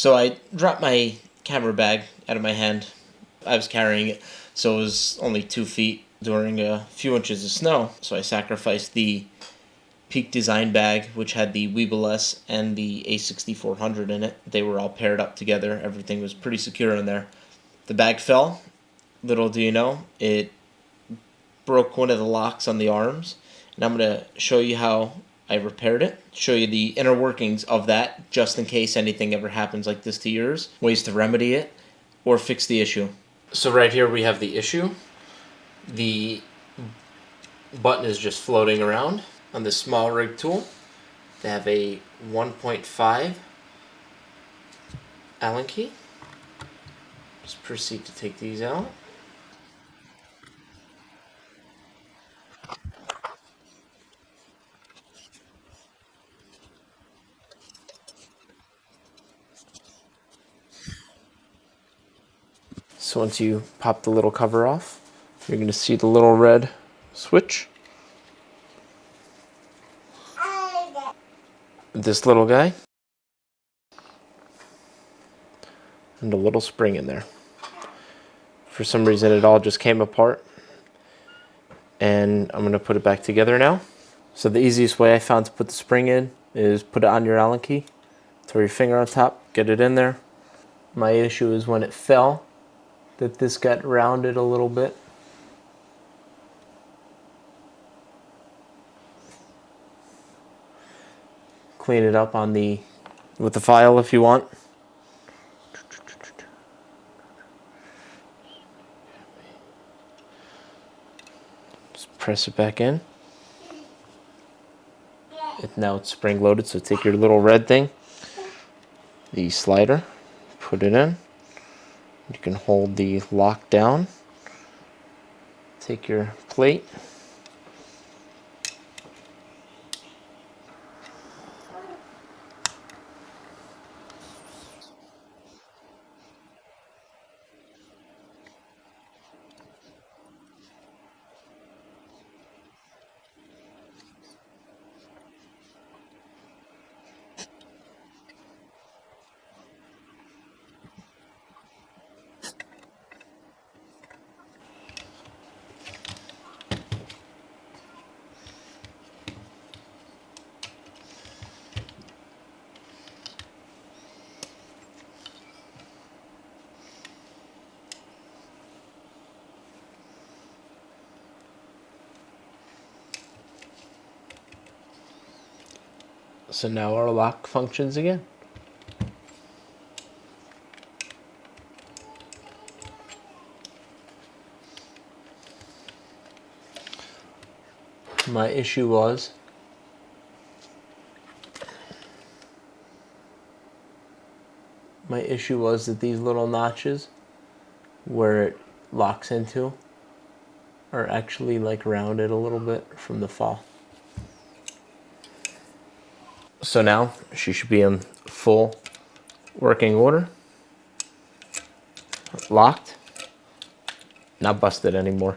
So I dropped my camera bag out of my hand. I was carrying it, so it was only 2 feet during a few inches of snow. So I sacrificed the Peak Design bag, which had the Weebill S and the A6400 in it. They were all paired up together. Everything was pretty secure in there. The bag fell. Little do you know, it broke one of the locks on the arms. And I'm going to show you how I repaired it, show you the inner workings of that, just in case anything ever happens like this to yours, ways to remedy it, or fix the issue. So right here we have the issue. The button is just floating around. On this small rig tool, they have a 1.5 Allen key. Just proceed to take these out. So once you pop the little cover off, you're going to see the little red switch. This little guy. And a little spring in there. For some reason it all just came apart. And I'm going to put it back together now. So the easiest way I found to put the spring in is put it on your Allen key. Throw your finger on top, get it in there. My issue is when it fell, that this got rounded a little bit. Clean it up on with the file if you want. Just press it back in. Now it's spring loaded, so take your little red thing, the slider, put it in. You can hold the lock down. Take your plate. So now our lock functions again. My issue was that these little notches where it locks into are actually like rounded a little bit from the fall. So now she should be in full working order, locked, not busted anymore.